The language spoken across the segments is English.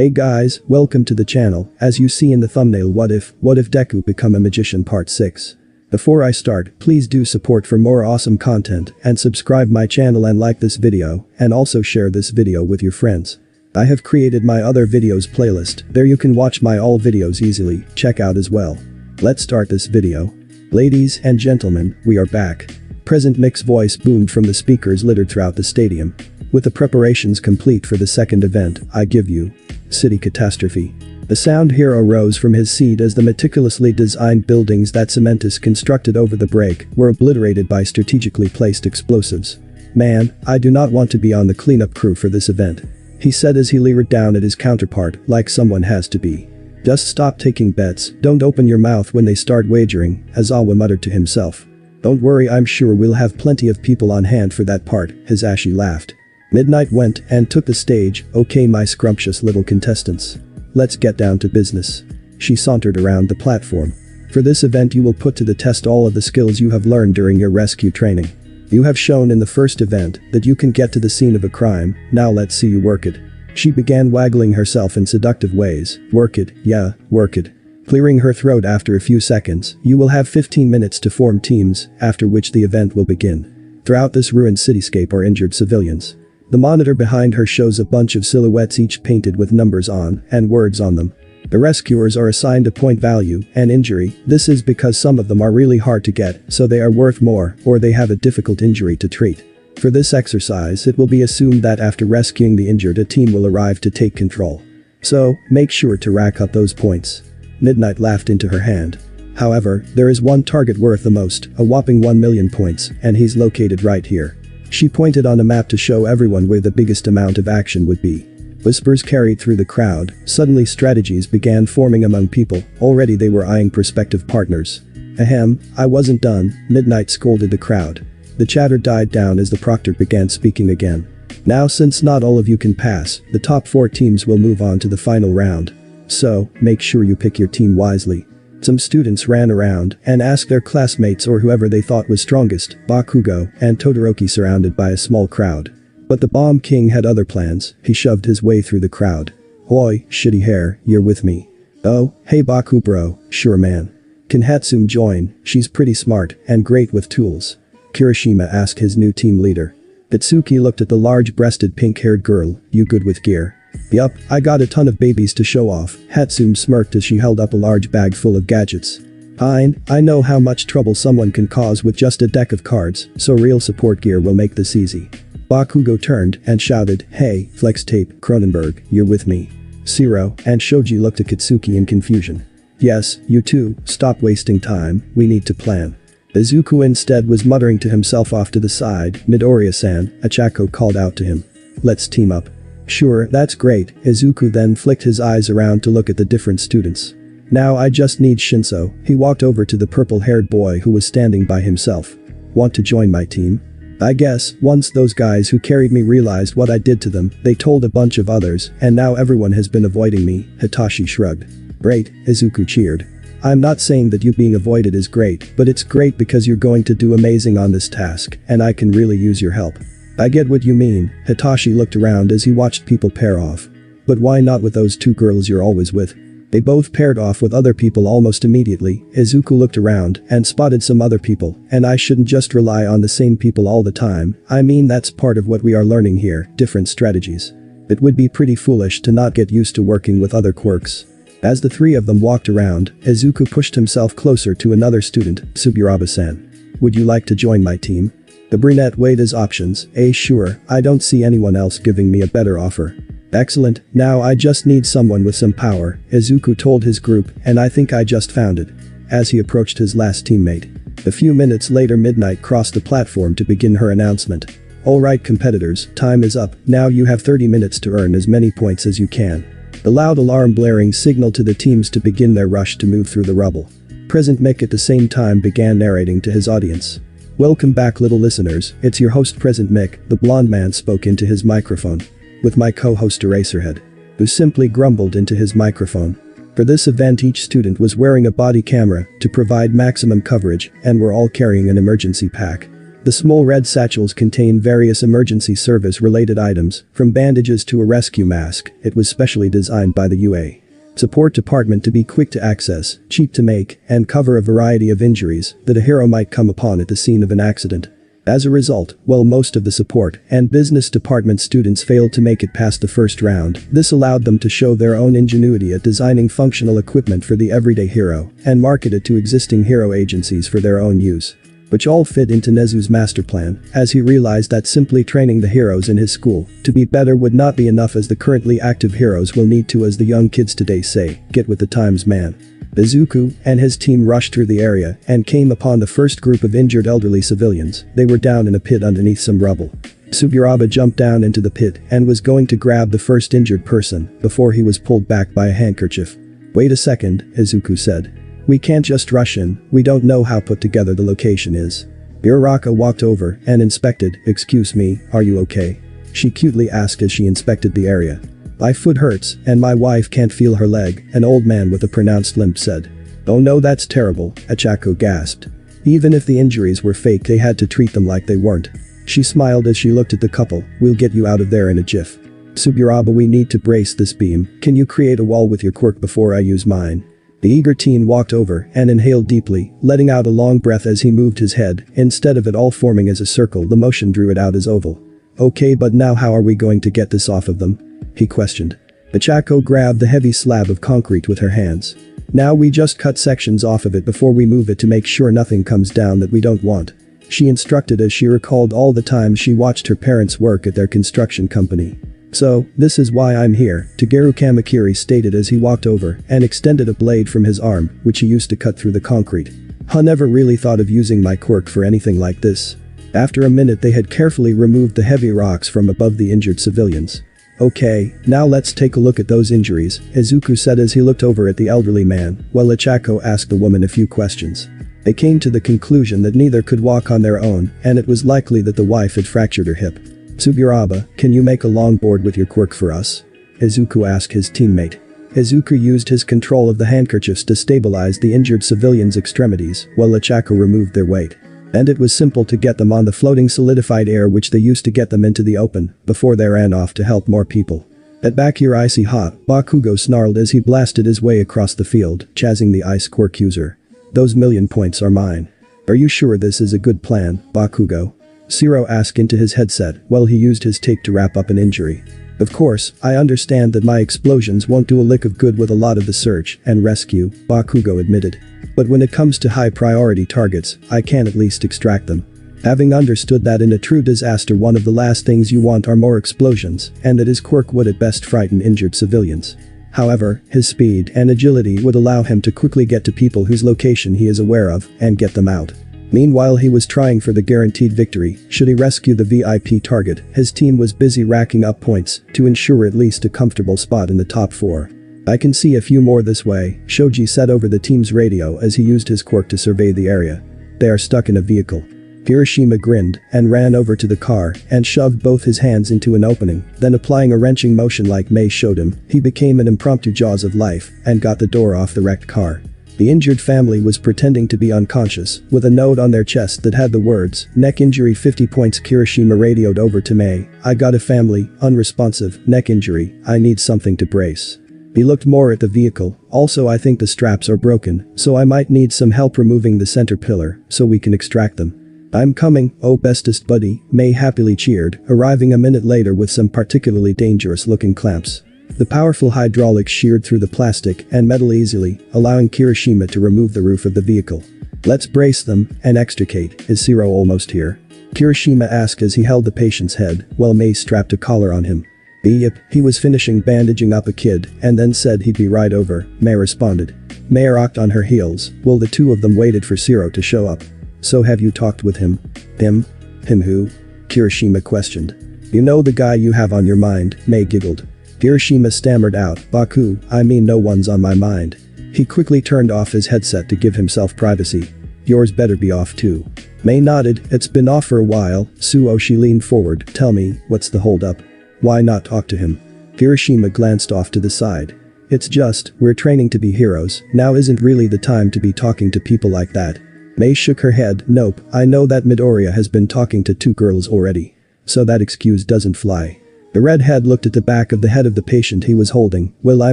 Hey guys, welcome to the channel. As you see in the thumbnail, what if Deku become a magician part 6. Before I start, please do support for more awesome content and subscribe my channel and like this video and also share this video with your friends. I have created my other videos playlist, there you can watch my all videos easily, check out as well. Let's start this video. Ladies and gentlemen, we are back. Present Mick's voice boomed from the speakers littered throughout the stadium. With the preparations complete for the second event, I give you City Catastrophe. The sound hero rose from his seat as the meticulously designed buildings that Cementus constructed over the break were obliterated by strategically placed explosives. Man, I do not want to be on the cleanup crew for this event, he said as he leered down at his counterpart like someone has to be. Just stop taking bets, don't open your mouth when they start wagering, Aizawa muttered to himself. Don't worry, I'm sure we'll have plenty of people on hand for that part, Hisashi laughed. Midnight went and took the stage. Okay, my scrumptious little contestants. Let's get down to business. She sauntered around the platform. For this event you will put to the test all of the skills you have learned during your rescue training. You have shown in the first event that you can get to the scene of a crime, now let's see you work it. She began waggling herself in seductive ways. Work it, yeah, work it. Clearing her throat after a few seconds, you will have 15 minutes to form teams, after which the event will begin. Throughout this ruined cityscape are injured civilians. The monitor behind her shows a bunch of silhouettes each painted with numbers on and words on them. The rescuers are assigned a point value and injury. This is because some of them are really hard to get, so they are worth more, or they have a difficult injury to treat. For this exercise it will be assumed that after rescuing the injured a team will arrive to take control. So, make sure to rack up those points. Midnight laughed into her hand. However, there is one target worth the most, a whopping 1 million points, and he's located right here. She pointed on a map to show everyone where the biggest amount of action would be. Whispers carried through the crowd, suddenly strategies began forming among people, already they were eyeing prospective partners. Ahem, I wasn't done, Midnight scolded the crowd. The chatter died down as the proctor began speaking again. Now since not all of you can pass, the top 4 teams will move on to the final round. So, make sure you pick your team wisely. Some students ran around and asked their classmates or whoever they thought was strongest, Bakugo and Todoroki surrounded by a small crowd. But the Bomb King had other plans, he shoved his way through the crowd. Oi, shitty hair, you're with me. Oh, hey Baku bro, sure man. Can Hatsune join? She's pretty smart and great with tools. Kirishima asked his new team leader. Itsuki looked at the large-breasted pink-haired girl, you good with gear? Yup, I got a ton of babies to show off, Hatsune smirked as she held up a large bag full of gadgets. Fine, I know how much trouble someone can cause with just a deck of cards, so real support gear will make this easy. Bakugo turned and shouted, hey, Flex Tape, Cronenberg, you're with me. Zero and Shoji looked at Kitsuki in confusion. Yes, you too, stop wasting time, we need to plan. Izuku instead was muttering to himself off to the side. Midoriya-san, Achako called out to him. Let's team up. Sure, that's great, Izuku then flicked his eyes around to look at the different students. Now I just need Shinso, he walked over to the purple-haired boy who was standing by himself. Want to join my team? I guess, once those guys who carried me realized what I did to them, they told a bunch of others, and now everyone has been avoiding me, Hitachi shrugged. Great, Izuku cheered. I'm not saying that you being avoided is great, but it's great because you're going to do amazing on this task, and I can really use your help. I get what you mean, Hitachi looked around as he watched people pair off. But why not with those 2 girls you're always with? They both paired off with other people almost immediately. Izuku looked around and spotted some other people, and I shouldn't just rely on the same people all the time, I mean that's part of what we are learning here, different strategies. It would be pretty foolish to not get used to working with other quirks. As the 3 of them walked around, Izuku pushed himself closer to another student, Suburaba-san. Would you like to join my team? The brunette weighed his options. Sure, I don't see anyone else giving me a better offer. Excellent, now I just need someone with some power, Izuku told his group, and I think I just found it. As he approached his last teammate. A few minutes later Midnight crossed the platform to begin her announcement. Alright competitors, time is up, now you have 30 minutes to earn as many points as you can. The loud alarm blaring signaled to the teams to begin their rush to move through the rubble. Present Mick at the same time began narrating to his audience. Welcome back little listeners, it's your host Present Mick, the blonde man spoke into his microphone. With my co-host Eraserhead, who simply grumbled into his microphone. For this event each student was wearing a body camera to provide maximum coverage and were all carrying an emergency pack. The small red satchels contain various emergency service-related items, from bandages to a rescue mask. It was specially designed by the UA support department to be quick to access, cheap to make, and cover a variety of injuries that a hero might come upon at the scene of an accident. As a result, while most of the support and business department students failed to make it past the first round, this allowed them to show their own ingenuity at designing functional equipment for the everyday hero and market it to existing hero agencies for their own use. Which all fit into Nezu's master plan, as he realized that simply training the heroes in his school to be better would not be enough, as the currently active heroes will need to, as the young kids today say, get with the times, man. Izuku and his team rushed through the area and came upon the first group of injured elderly civilians. They were down in a pit underneath some rubble. Suguraba jumped down into the pit and was going to grab the first injured person before he was pulled back by a handkerchief. "Wait a second," Izuku said. "We can't just rush in, we don't know how put together the location is." Uraraka walked over and inspected. "Excuse me, are you okay?" she cutely asked as she inspected the area. "My foot hurts and my wife can't feel her leg," an old man with a pronounced limp said. "Oh no, that's terrible," Achako gasped. Even if the injuries were fake, they had to treat them like they weren't. She smiled as she looked at the couple. "We'll get you out of there in a jiff." "Suguraba, we need to brace this beam. Can you create a wall with your quirk before I use mine?" The eager teen walked over and inhaled deeply, letting out a long breath as he moved his head. Instead of it all forming as a circle, the motion drew it out as oval. "Okay, but now how are we going to get this off of them?" he questioned. Achako grabbed the heavy slab of concrete with her hands. "Now we just cut sections off of it before we move it to make sure nothing comes down that we don't want," she instructed as she recalled all the times she watched her parents work at their construction company. "So, this is why I'm here," Tageru Kamakiri stated as he walked over and extended a blade from his arm, which he used to cut through the concrete. "I never really thought of using my quirk for anything like this." After a minute, they had carefully removed the heavy rocks from above the injured civilians. "Okay, now let's take a look at those injuries," Izuku said as he looked over at the elderly man, while Achako asked the woman a few questions. They came to the conclusion that neither could walk on their own, and it was likely that the wife had fractured her hip. "Suguraba, can you make a longboard with your quirk for us?" Izuku asked his teammate. Izuku used his control of the handkerchiefs to stabilize the injured civilians' extremities, while Achako removed their weight. And it was simple to get them on the floating solidified air, which they used to get them into the open, before they ran off to help more people. "At back here icy hot," Bakugo snarled as he blasted his way across the field, chasing the ice quirk user. "Those million points are mine." "Are you sure this is a good plan, Bakugo?" Zero asked into his headset while he used his tape to wrap up an injury. "Of course, I understand that my explosions won't do a lick of good with a lot of the search and rescue," Bakugo admitted. "But when it comes to high priority targets, I can at least extract them." Having understood that in a true disaster one of the last things you want are more explosions, and that his quirk would at best frighten injured civilians. However, his speed and agility would allow him to quickly get to people whose location he is aware of and get them out. Meanwhile, he was trying for the guaranteed victory. Should he rescue the VIP target, his team was busy racking up points to ensure at least a comfortable spot in the top 4. "I can see a few more this way," Shoji said over the team's radio as he used his quirk to survey the area. "They are stuck in a vehicle." Hiroshima grinned and ran over to the car and shoved both his hands into an opening, then applying a wrenching motion like Mei showed him, he became an impromptu jaws of life and got the door off the wrecked car. The injured family was pretending to be unconscious, with a note on their chest that had the words, "Neck injury 50 points." Kirishima radioed over to Mei, "I got a family, unresponsive, neck injury, I need something to brace." He looked more at the vehicle. "Also, I think the straps are broken, so I might need some help removing the center pillar, so we can extract them." "I'm coming, oh bestest buddy," Mei happily cheered, arriving a minute later with some particularly dangerous looking clamps. The powerful hydraulics sheared through the plastic and metal easily, allowing Kirishima to remove the roof of the vehicle. "Let's brace them and extricate. Is Zero almost here?" Kirishima asked as he held the patient's head while Mei strapped a collar on him. "Yep, he was finishing bandaging up a kid and then said he'd be right over," Mei responded. Mei rocked on her heels while the two of them waited for Zero to show up. "So have you talked with him?" "Him? Him who?" Kirishima questioned. "You know the guy you have on your mind," Mei giggled. Kirishima stammered out, "Baku, I mean no one's on my mind." He quickly turned off his headset to give himself privacy. "Yours better be off too." Mei nodded. "It's been off for a while." She leaned forward. "Tell me, what's the holdup? Why not talk to him?" Kirishima glanced off to the side. "It's just, we're training to be heroes, now isn't really the time to be talking to people like that." Mei shook her head. Nope, I know that Midoriya has been talking to 2 girls already. So that excuse doesn't fly. The redhead looked at the back of the head of the patient he was holding. Well, I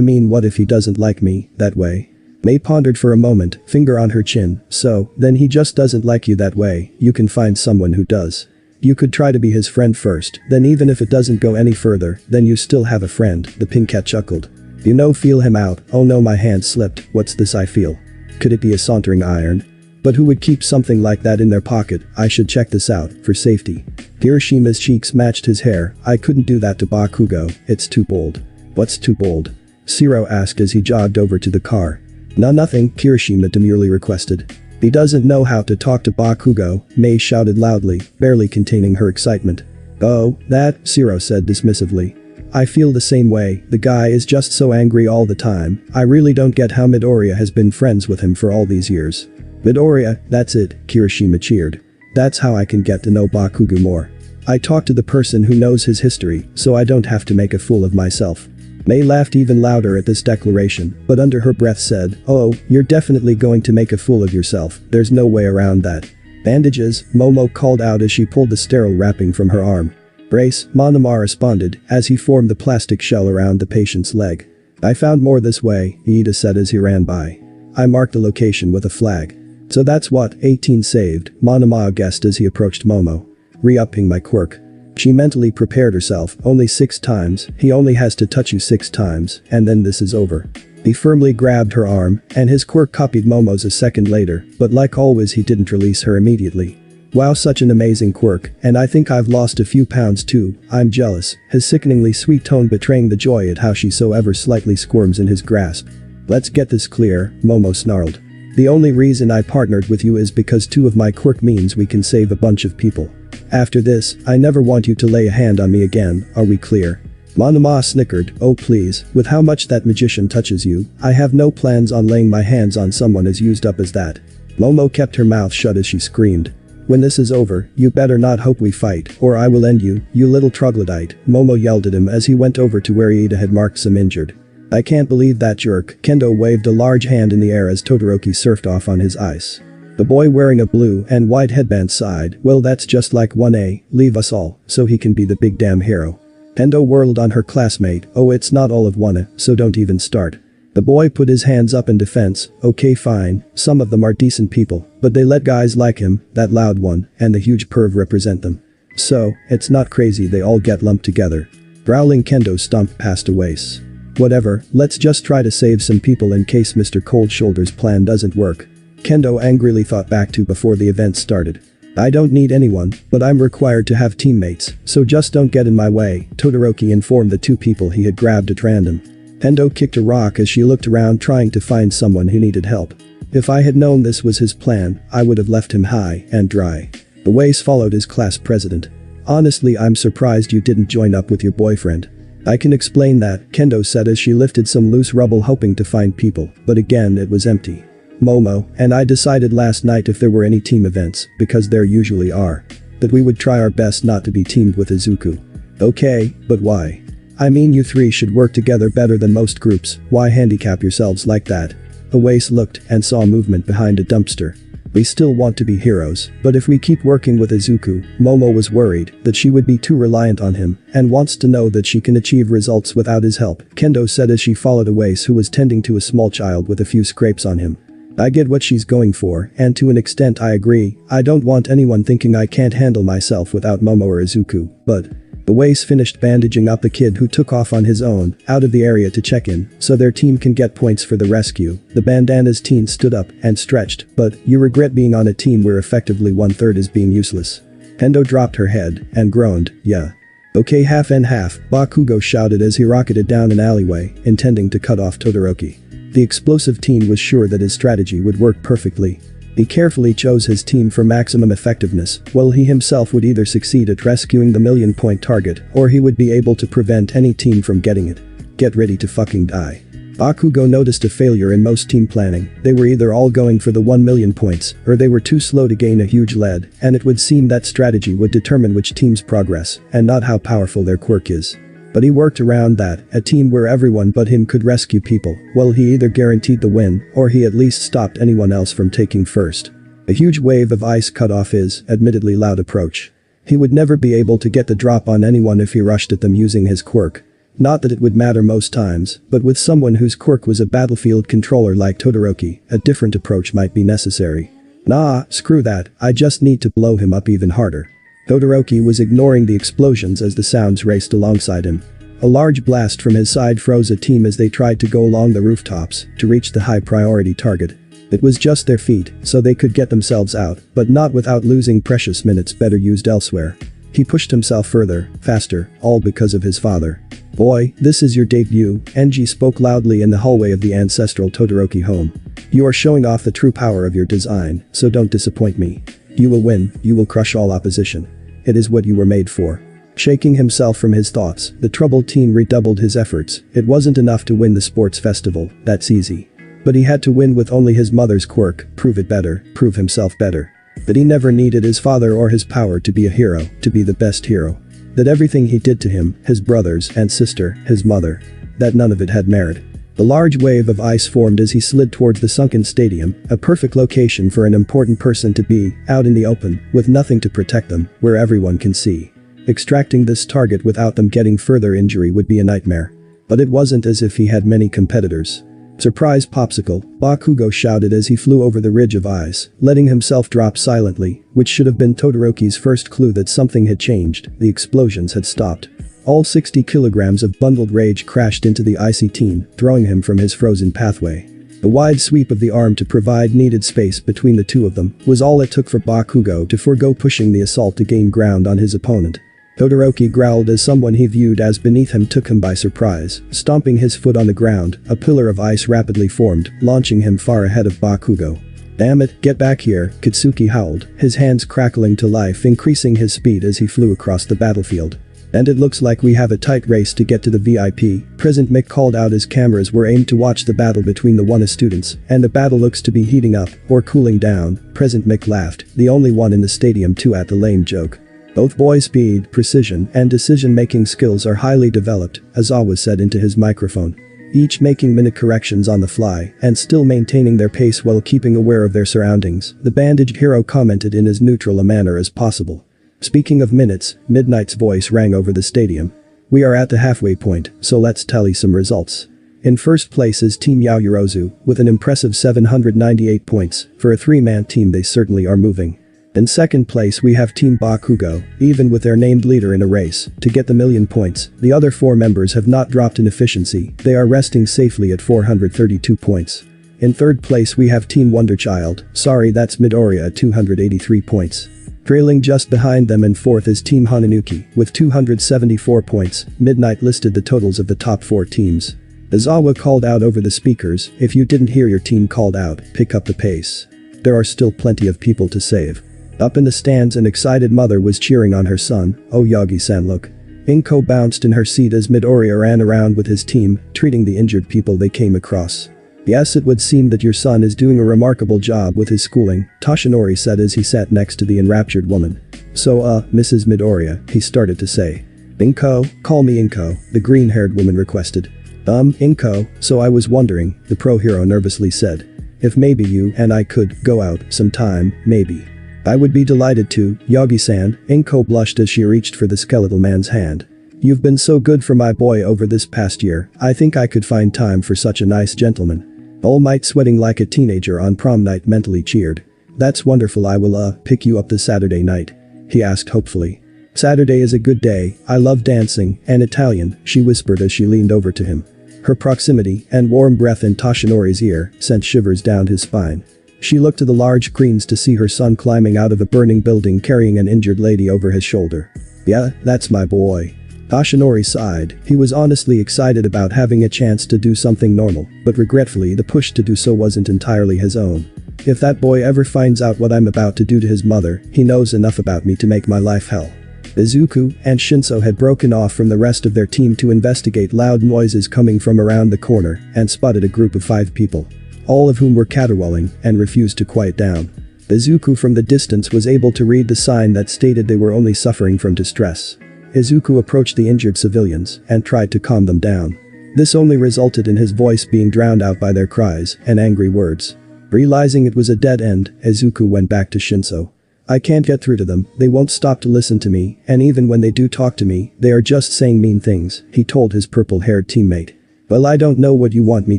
mean, what if he doesn't like me that way? Mei pondered for a moment, finger on her chin. So, then he just doesn't like you that way. You can find someone who does. You could try to be his friend first, then even if it doesn't go any further, then you still have a friend, the pink cat chuckled. You know, feel him out. Oh no, my hand slipped. What's this I feel? Could it be a soldering iron? But who would keep something like that in their pocket? I should check this out, for safety. Hiroshima's cheeks matched his hair. I couldn't do that to Bakugo, it's too bold. What's too bold? Zero asked as he jogged over to the car. Nothing, Kirishima demurely requested. He doesn't know how to talk to Bakugo, Mei shouted loudly, barely containing her excitement. Oh, that, Zero said dismissively. I feel the same way, the guy is just so angry all the time. I really don't get how Midoriya has been friends with him for all these years. Midoriya, that's it, Kirishima cheered. That's how I can get to know Bakugo more. I talk to the person who knows his history, so I don't have to make a fool of myself. Mei laughed even louder at this declaration, but under her breath said, oh, you're definitely going to make a fool of yourself, there's no way around that. Bandages, Momo called out as she pulled the sterile wrapping from her arm. Brace, Monoma responded, as he formed the plastic shell around the patient's leg. I found more this way, Iida said as he ran by. I marked the location with a flag. So that's what, 18 saved, Monoma guessed as he approached Momo. Re-upping my quirk. She mentally prepared herself, only 6 times, he only has to touch you 6 times, and then this is over. He firmly grabbed her arm, and his quirk copied Momo's a second later, but like always he didn't release her immediately. Wow, such an amazing quirk, and I think I've lost a few pounds too, I'm jealous, his sickeningly sweet tone betraying the joy at how she so ever slightly squirms in his grasp. Let's get this clear, Momo snarled. The only reason I partnered with you is because 2 of my quirk means we can save a bunch of people. After this, I never want you to lay a hand on me again, are we clear? Monoma snickered, oh please, with how much that magician touches you, I have no plans on laying my hands on someone as used up as that. Momo kept her mouth shut as she screamed. When this is over, you better not hope we fight, or I will end you, you little troglodyte, Momo yelled at him as he went over to where Iida had marked some injured. I can't believe that jerk, Kendo waved a large hand in the air as Todoroki surfed off on his ice. The boy wearing a blue and white headband sighed, well that's just like 1A, leave us all, so he can be the big damn hero. Kendo whirled on her classmate, oh it's not all of 1A, so don't even start. The boy put his hands up in defense, okay fine, some of them are decent people, but they let guys like him, that loud one, and the huge perv represent them. So, it's not crazy they all get lumped together. Growling Kendo stomped past a waist. Whatever, let's just try to save some people in case Mr. Cold Shoulder's plan doesn't work. Kendo angrily thought back to before the event started. I don't need anyone, but I'm required to have teammates, so just don't get in my way, Todoroki informed the 2 people he had grabbed at random. Kendo kicked a rock as she looked around trying to find someone who needed help. If I had known this was his plan, I would have left him high and dry. The Wace followed his class president. Honestly, I'm surprised you didn't join up with your boyfriend. I can explain that, Kendo said as she lifted some loose rubble hoping to find people, but again it was empty. Momo and I decided last night if there were any team events, because there usually are, that we would try our best not to be teamed with Izuku. Okay, but why? I mean you 3 should work together better than most groups, why handicap yourselves like that? Oase looked and saw movement behind a dumpster. We still want to be heroes, but if we keep working with Izuku, Momo was worried that she would be too reliant on him and wants to know that she can achieve results without his help, Kendo said as she followed Oase who was tending to a small child with a few scrapes on him. I get what she's going for, and to an extent I agree, I don't want anyone thinking I can't handle myself without Momo or Izuku, but... The Wace finished bandaging up the kid who took off on his own, out of the area to check in, so their team can get points for the rescue. The bandana's teen stood up and stretched, but you regret being on a team where effectively 1/3 is being useless. Kendo dropped her head and groaned, yeah. Okay half and half, Bakugo shouted as he rocketed down an alleyway, intending to cut off Todoroki. The explosive teen was sure that his strategy would work perfectly. He carefully chose his team for maximum effectiveness, while he himself would either succeed at rescuing the million-point target, or he would be able to prevent any team from getting it. Get ready to fucking die. Bakugo noticed a failure in most team planning, they were either all going for the 1 million points, or they were too slow to gain a huge lead, and it would seem that strategy would determine which team's progress, and not how powerful their quirk is. But he worked around that, a team where everyone but him could rescue people, well he either guaranteed the win, or he at least stopped anyone else from taking first. A huge wave of ice cut off his, admittedly loud approach. He would never be able to get the drop on anyone if he rushed at them using his quirk. Not that it would matter most times, but with someone whose quirk was a battlefield controller like Todoroki, a different approach might be necessary. Nah, screw that, I just need to blow him up even harder. Todoroki was ignoring the explosions as the sounds raced alongside him. A large blast from his side froze a team as they tried to go along the rooftops to reach the high priority target. It was just their feet, so they could get themselves out, but not without losing precious minutes better used elsewhere. He pushed himself further, faster, all because of his father. Boy, this is your debut, Enji spoke loudly in the hallway of the ancestral Todoroki home. You are showing off the true power of your design, so don't disappoint me. You will win, you will crush all opposition. It is what you were made for. Shaking himself from his thoughts, the troubled teen redoubled his efforts. It wasn't enough to win the sports festival, that's easy. But he had to win with only his mother's quirk, prove it better, prove himself better. That he never needed his father or his power to be a hero, to be the best hero. That everything he did to him, his brothers and sister, his mother, that none of it had merit. A large wave of ice formed as he slid towards the sunken stadium, a perfect location for an important person to be, out in the open, with nothing to protect them, where everyone can see. Extracting this target without them getting further injury would be a nightmare. But it wasn't as if he had many competitors. Surprise popsicle, Bakugo shouted as he flew over the ridge of ice, letting himself drop silently, which should have been Todoroki's first clue that something had changed, the explosions had stopped. All 60 kilograms of bundled rage crashed into the icy teen, throwing him from his frozen pathway. The wide sweep of the arm to provide needed space between the two of them was all it took for Bakugo to forego pushing the assault to gain ground on his opponent. Todoroki growled as someone he viewed as beneath him took him by surprise, stomping his foot on the ground, a pillar of ice rapidly formed, launching him far ahead of Bakugo. Damn it, get back here, Kitsuki howled, his hands crackling to life increasing his speed as he flew across the battlefield. And it looks like we have a tight race to get to the VIP, President Mick called out as cameras were aimed to watch the battle between the WANA students, and the battle looks to be heating up, or cooling down, President Mick laughed, the only one in the stadium too at the lame joke. Both boys' speed, precision, and decision-making skills are highly developed, Aizawa said into his microphone. Each making minute corrections on the fly, and still maintaining their pace while keeping aware of their surroundings, the bandaged hero commented in as neutral a manner as possible. Speaking of minutes, Midnight's voice rang over the stadium. We are at the halfway point, so let's tally some results. In first place is Team Yaoyorozu, with an impressive 798 points, for a three-man team they certainly are moving. In second place we have Team Bakugo, even with their named leader in a race, to get the million points, the other four members have not dropped in efficiency, they are resting safely at 432 points. In third place we have Team Wonderchild, sorry that's Midoriya at 283 points. Trailing just behind them in fourth is Team Hananuki, with 274 points, Midnight listed the totals of the top four teams. Aizawa called out over the speakers, if you didn't hear your team called out, pick up the pace. There are still plenty of people to save. Up in the stands an excited mother was cheering on her son, oh Yagi-san look. Inko bounced in her seat as Midoriya ran around with his team, treating the injured people they came across. Yes, it would seem that your son is doing a remarkable job with his schooling, Toshinori said as he sat next to the enraptured woman. So Mrs. Midoriya, he started to say. Inko, call me Inko, the green-haired woman requested. Inko, so I was wondering, the pro hero nervously said. If maybe you and I could go out sometime, maybe. I would be delighted to, Yagi-san, Inko blushed as she reached for the skeletal man's hand. You've been so good for my boy over this past year, I think I could find time for such a nice gentleman. All Might sweating like a teenager on prom night mentally cheered. That's wonderful, I will pick you up this Saturday night. He asked hopefully. Saturday is a good day, I love dancing, and Italian, she whispered as she leaned over to him. Her proximity and warm breath in Toshinori's ear sent shivers down his spine. She looked to the large screens to see her son climbing out of a burning building carrying an injured lady over his shoulder. Yeah, that's my boy. Toshinori sighed, he was honestly excited about having a chance to do something normal, but regretfully the push to do so wasn't entirely his own. If that boy ever finds out what I'm about to do to his mother, he knows enough about me to make my life hell. Izuku and Shinso had broken off from the rest of their team to investigate loud noises coming from around the corner and spotted a group of 5 people. All of whom were caterwauling and refused to quiet down. Izuku from the distance was able to read the sign that stated they were only suffering from distress. Izuku approached the injured civilians and tried to calm them down. This only resulted in his voice being drowned out by their cries and angry words. Realizing it was a dead end, Izuku went back to Shinso. I can't get through to them, they won't stop to listen to me, and even when they do talk to me, they are just saying mean things, he told his purple-haired teammate. Well, I don't know what you want me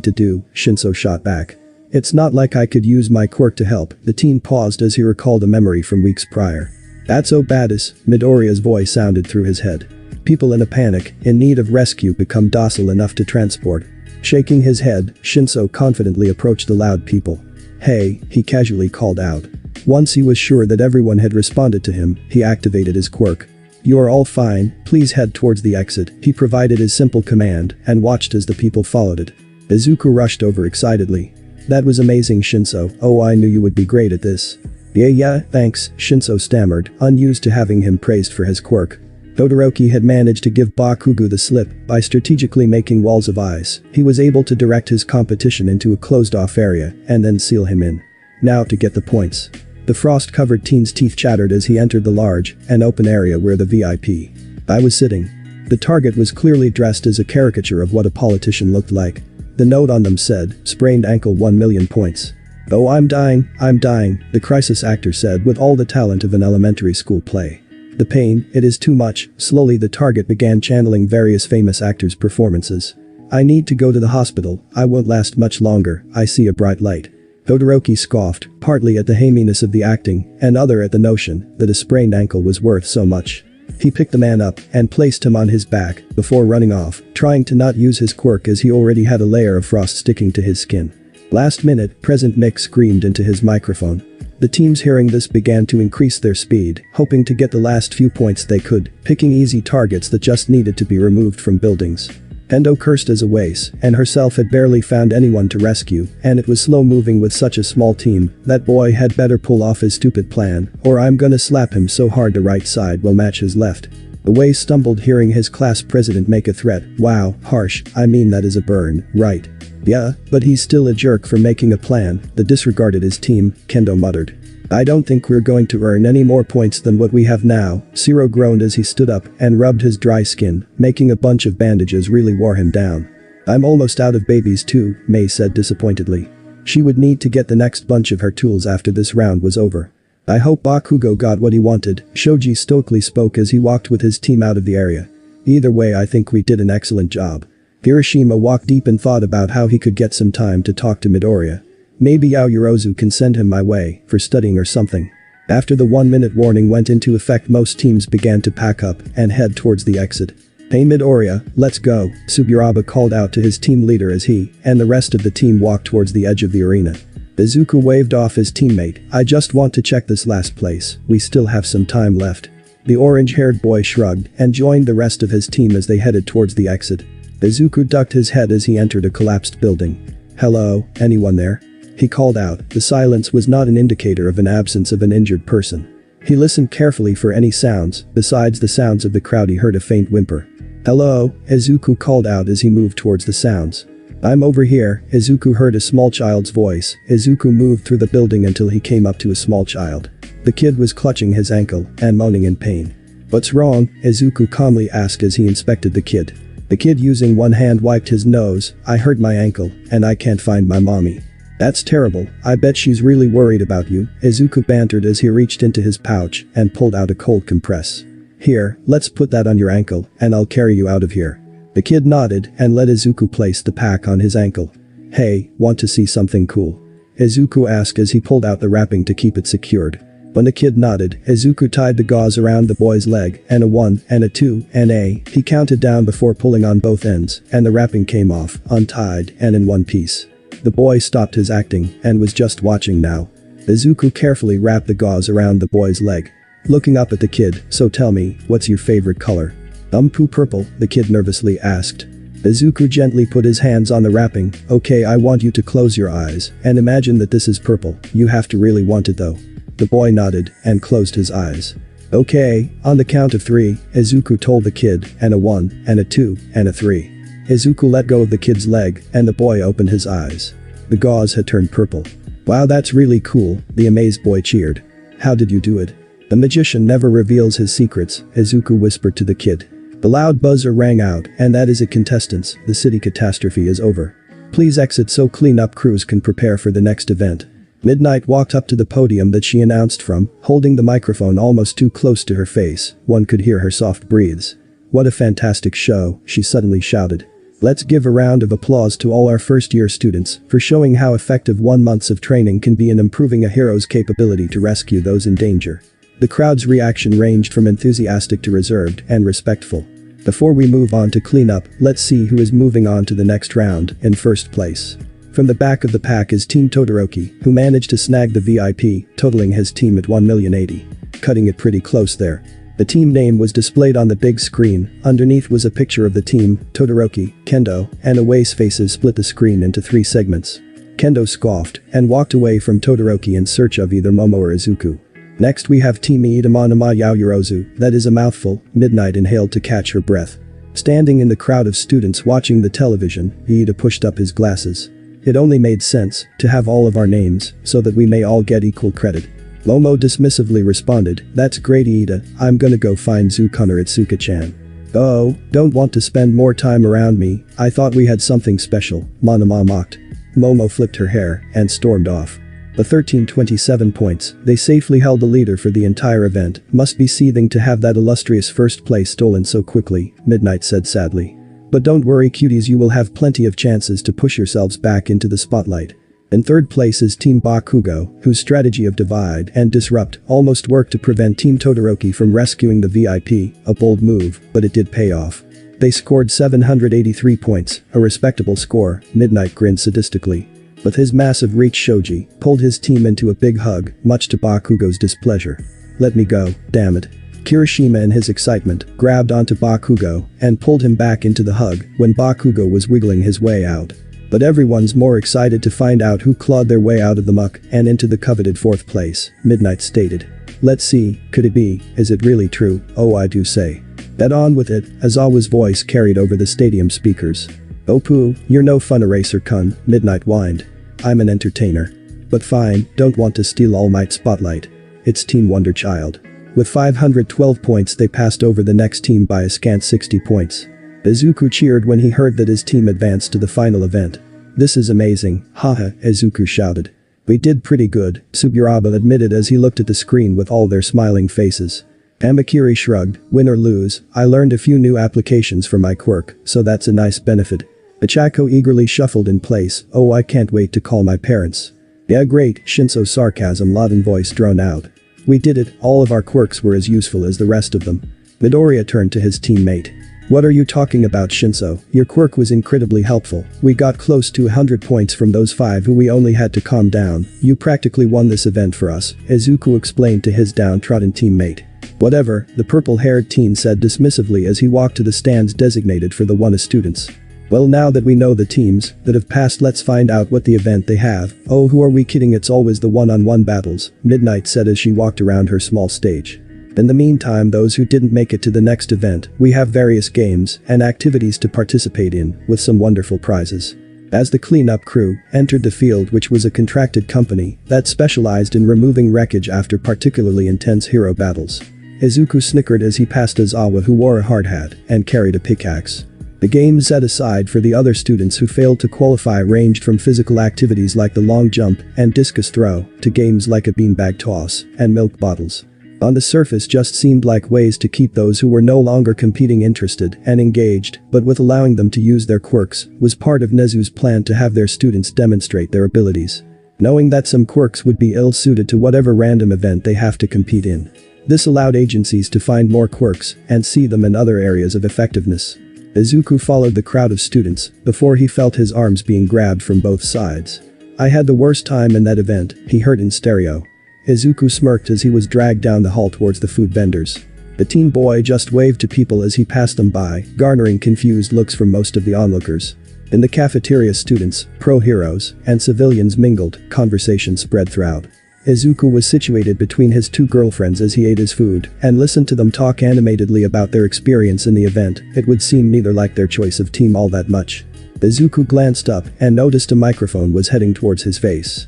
to do, Shinso shot back. It's not like I could use my quirk to help, the teen paused as he recalled a memory from weeks prior. That's so badass, Midoriya's voice sounded through his head. People in a panic, in need of rescue become docile enough to transport. Shaking his head, Shinso confidently approached the loud people. Hey, he casually called out. Once he was sure that everyone had responded to him, he activated his quirk. You are all fine, please head towards the exit, he provided his simple command and watched as the people followed it. Izuku rushed over excitedly. That was amazing, Shinso, oh I knew you would be great at this. Yeah, thanks, Shinso stammered, unused to having him praised for his quirk. Todoroki had managed to give Bakugo the slip by strategically making walls of ice. He was able to direct his competition into a closed-off area and then seal him in. Now to get the points. The frost-covered teen's teeth chattered as he entered the large and open area where the VIP. I was sitting. The target was clearly dressed as a caricature of what a politician looked like. The note on them said, sprained ankle 1 million points. Oh I'm dying, the crisis actor said with all the talent of an elementary school play. The pain, it is too much, slowly the target began channeling various famous actors' performances. I need to go to the hospital, I won't last much longer, I see a bright light. Todoroki scoffed, partly at the haminess of the acting, and other at the notion that a sprained ankle was worth so much. He picked the man up and placed him on his back before running off, trying to not use his quirk as he already had a layer of frost sticking to his skin. Last minute, President Mick screamed into his microphone. The teams hearing this began to increase their speed, hoping to get the last few points they could, picking easy targets that just needed to be removed from buildings. Endo cursed as a waste, and herself had barely found anyone to rescue, and it was slow moving with such a small team, that boy had better pull off his stupid plan, or I'm gonna slap him so hard the right side will match his left. The way stumbled hearing his class president make a threat, wow, harsh, I mean that is a burn, right? Yeah, but he's still a jerk for making a plan that disregarded his team, Kendo muttered. I don't think we're going to earn any more points than what we have now, Zero groaned as he stood up and rubbed his dry skin, making a bunch of bandages really wore him down. I'm almost out of babies too, Mei said disappointedly. She would need to get the next bunch of her tools after this round was over. I hope Bakugo got what he wanted, Shoji stoically spoke as he walked with his team out of the area. Either way I think we did an excellent job. Hiroshima walked deep and thought about how he could get some time to talk to Midoriya. Maybe Yaoyorozu can send him my way for studying or something. After the 1-minute warning went into effect most teams began to pack up and head towards the exit. Hey Midoriya, let's go, Suburaba called out to his team leader as he and the rest of the team walked towards the edge of the arena. Izuku waved off his teammate, I just want to check this last place, we still have some time left. The orange-haired boy shrugged and joined the rest of his team as they headed towards the exit. Izuku ducked his head as he entered a collapsed building. Hello, anyone there? He called out, the silence was not an indicator of an absence of an injured person. He listened carefully for any sounds, besides the sounds of the crowd he heard a faint whimper. Hello, Izuku called out as he moved towards the sounds. I'm over here, Izuku heard a small child's voice. Izuku moved through the building until he came up to a small child. The kid was clutching his ankle and moaning in pain. What's wrong? Izuku calmly asked as he inspected the kid. The kid using one hand wiped his nose, I hurt my ankle, and I can't find my mommy. That's terrible, I bet she's really worried about you, Izuku bantered as he reached into his pouch and pulled out a cold compress. Here, let's put that on your ankle, and I'll carry you out of here. The kid nodded and let Izuku place the pack on his ankle. Hey, want to see something cool? Izuku asked as he pulled out the wrapping to keep it secured. When the kid nodded, Izuku tied the gauze around the boy's leg, and a 1, and a 2, and a, he counted down before pulling on both ends, and the wrapping came off, untied, and in one piece. The boy stopped his acting and was just watching now. Izuku carefully wrapped the gauze around the boy's leg. Looking up at the kid, so tell me, what's your favorite color? Purple, the kid nervously asked. Izuku gently put his hands on the wrapping, okay I want you to close your eyes and imagine that this is purple, you have to really want it though. The boy nodded and closed his eyes. Okay, on the count of 3, Izuku told the kid, and a 1, and a 2, and a 3. Izuku let go of the kid's leg and the boy opened his eyes. The gauze had turned purple. Wow that's really cool, the amazed boy cheered. How did you do it? The magician never reveals his secrets, Izuku whispered to the kid. The loud buzzer rang out and that is it contestants, the city catastrophe is over. Please exit so cleanup crews can prepare for the next event. Midnight walked up to the podium that she announced from, holding the microphone almost too close to her face. One could hear her soft breaths. "What a fantastic show," she suddenly shouted. "Let's give a round of applause to all our first-year students for showing how effective 1 month of training can be in improving a hero's capability to rescue those in danger." The crowd's reaction ranged from enthusiastic to reserved and respectful. Before we move on to cleanup, let's see who is moving on to the next round in first place. From the back of the pack is Team Todoroki, who managed to snag the VIP, totaling his team at 1,080,000. Cutting it pretty close there. The team name was displayed on the big screen. Underneath was a picture of the team, Todoroki, Kendo, and Away's faces split the screen into 3 segments. Kendo scoffed and walked away from Todoroki in search of either Momo or Izuku. Next we have Team Iidamanama Yaoyorozu, that is a mouthful. Midnight inhaled to catch her breath. Standing in the crowd of students watching the television, Iida pushed up his glasses. It only made sense to have all of our names so that we may all get equal credit. Momo dismissively responded, "That's great Iida, I'm gonna go find Zukuner at Suka-chan." "Oh, don't want to spend more time around me, I thought we had something special," Manama mocked. Momo flipped her hair and stormed off. The 1327 points, they safely held the leader for the entire event, must be seething to have that illustrious first place stolen so quickly, Midnight said sadly. "But don't worry cuties, you will have plenty of chances to push yourselves back into the spotlight." In third place is Team Bakugo, whose strategy of divide and disrupt almost worked to prevent Team Todoroki from rescuing the VIP, a bold move, but it did pay off. They scored 783 points, a respectable score, Midnight grinned sadistically. With his massive reach, Shoji pulled his team into a big hug, much to Bakugo's displeasure. "Let me go, damn it." Kirishima in his excitement grabbed onto Bakugo and pulled him back into the hug when Bakugo was wiggling his way out. But everyone's more excited to find out who clawed their way out of the muck and into the coveted 4th place, Midnight stated. "Let's see, could it be, is it really true, oh I do say. Bet on with it," Azawa's voice carried over the stadium speakers. "Oh poo, you're no fun eraser kun," Midnight whined. "I'm an entertainer. But fine, don't want to steal All Might spotlight. It's Team Wonder Child." With 512 points they passed over the next team by a scant 60 points. Izuku cheered when he heard that his team advanced to the final event. "This is amazing, haha," Izuku shouted. "We did pretty good," Suburaba admitted as he looked at the screen with all their smiling faces. Amakiri shrugged, "Win or lose, I learned a few new applications for my quirk, so that's a nice benefit." Ichako eagerly shuffled in place, "Oh I can't wait to call my parents." "Yeah great," Shinso's sarcasm Latin voice droned out. "We did it, all of our quirks were as useful as the rest of them." Midoriya turned to his teammate. "What are you talking about Shinso, your quirk was incredibly helpful, we got close to 100 points from those 5 who we only had to calm down, you practically won this event for us," Izuku explained to his downtrodden teammate. "Whatever," the purple-haired teen said dismissively as he walked to the stands designated for the WANA students. "Well now that we know the teams that have passed, let's find out what the event they have. Oh who are we kidding, it's always the one-on-one battles," Midnight said as she walked around her small stage. "In the meantime those who didn't make it to the next event, we have various games and activities to participate in, with some wonderful prizes." As the cleanup crew entered the field, which was a contracted company that specialized in removing wreckage after particularly intense hero battles, Izuku snickered as he passed Azawa who wore a hard hat and carried a pickaxe. The games set aside for the other students who failed to qualify ranged from physical activities like the long jump and discus throw to games like a beanbag toss and milk bottles. On the surface just seemed like ways to keep those who were no longer competing interested and engaged, but with allowing them to use their quirks was part of Nezu's plan to have their students demonstrate their abilities. Knowing that some quirks would be ill-suited to whatever random event they have to compete in. This allowed agencies to find more quirks and see them in other areas of effectiveness. Izuku followed the crowd of students before he felt his arms being grabbed from both sides. "I had the worst time in that event," he heard in stereo. Izuku smirked as he was dragged down the hall towards the food vendors. The teen boy just waved to people as he passed them by, garnering confused looks from most of the onlookers. In the cafeteria students, pro-heroes, and civilians mingled, conversation spread throughout. Izuku was situated between his 2 girlfriends as he ate his food and listened to them talk animatedly about their experience in the event. It would seem neither liked their choice of team all that much. Izuku glanced up and noticed a microphone was heading towards his face.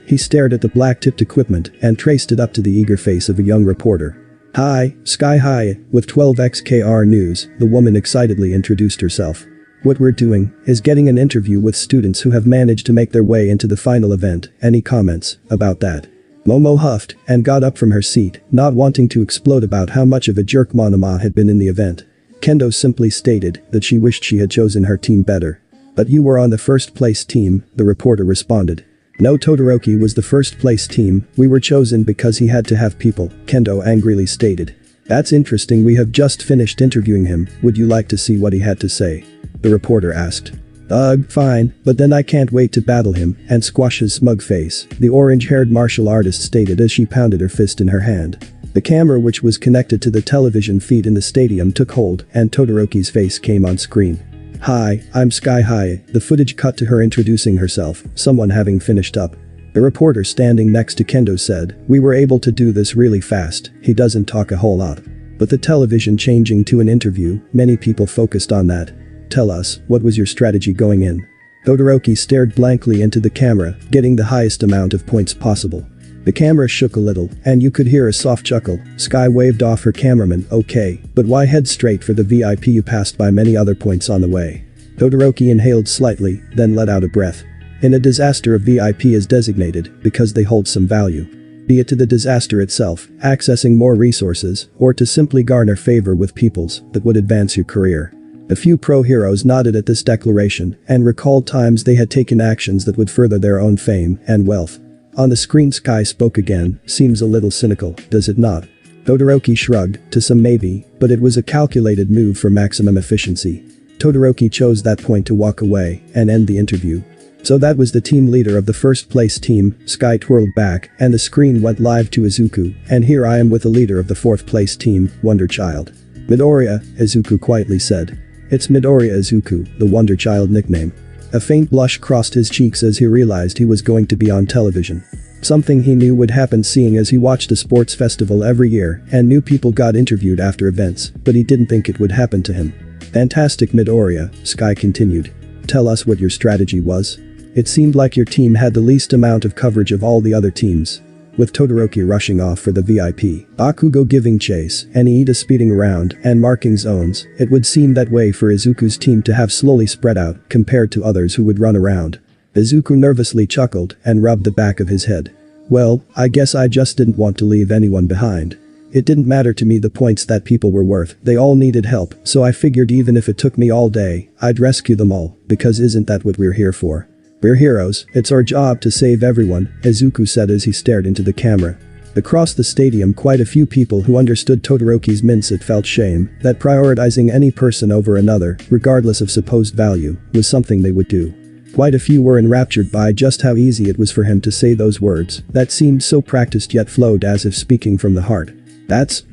He stared at the black-tipped equipment and traced it up to the eager face of a young reporter. "Hi, Sky High, with 12XKR News," the woman excitedly introduced herself. What we're doing is getting an interview with students who have managed to make their way into the final event. Any comments about that? Momo huffed and got up from her seat, not wanting to explode about how much of a jerk Monoma had been in the event. Kendo simply stated that she wished she had chosen her team better. But you were on the first place team, the reporter responded. No, Todoroki was the first place team, we were chosen because he had to have people, Kendo angrily stated. That's interesting, we have just finished interviewing him, would you like to see what he had to say? The reporter asked. Ugh, fine, but then I can't wait to battle him and squash his smug face, the orange-haired martial artist stated as she pounded her fist in her hand. The camera which was connected to the television feed in the stadium took hold and Todoroki's face came on screen. Hi, I'm Sky High, the footage cut to her introducing herself, someone having finished up. The reporter standing next to Kendo said, we were able to do this really fast, he doesn't talk a whole lot. But the television changing to an interview, many people focused on that. Tell us, what was your strategy going in? Todoroki stared blankly into the camera, getting the highest amount of points possible. The camera shook a little, and you could hear a soft chuckle. Sky waved off her cameraman, okay, but why head straight for the VIP? You passed by many other points on the way. Todoroki inhaled slightly, then let out a breath. In a disaster, a VIP is designated because they hold some value. Be it to the disaster itself, accessing more resources, or to simply garner favor with peoples that would advance your career. A few pro heroes nodded at this declaration and recalled times they had taken actions that would further their own fame and wealth. On the screen, Sky spoke again, seems a little cynical, does it not? Todoroki shrugged, to some maybe, but it was a calculated move for maximum efficiency. Todoroki chose that point to walk away and end the interview. So that was the team leader of the first place team, Sky twirled back and the screen went live to Izuku, and here I am with the leader of the fourth place team, Wonder Child. Midoriya, Izuku quietly said. It's Midoriya Izuku, the Wonder Child nickname. A faint blush crossed his cheeks as he realized he was going to be on television. Something he knew would happen seeing as he watched a sports festival every year and knew people got interviewed after events, but he didn't think it would happen to him. Fantastic, Midoriya, Sky continued. Tell us what your strategy was. It seemed like your team had the least amount of coverage of all the other teams. With Todoroki rushing off for the VIP, Bakugo giving chase, and Iida speeding around and marking zones, it would seem that way for Izuku's team to have slowly spread out compared to others who would run around. Izuku nervously chuckled and rubbed the back of his head. Well, I guess I just didn't want to leave anyone behind. It didn't matter to me the points that people were worth, they all needed help, so I figured even if it took me all day, I'd rescue them all, because isn't that what we're here for? We're heroes, it's our job to save everyone, Izuku said as he stared into the camera. Across the stadium, quite a few people who understood Todoroki's mindset felt shame that prioritizing any person over another, regardless of supposed value, was something they would do. Quite a few were enraptured by just how easy it was for him to say those words that seemed so practiced yet flowed as if speaking from the heart.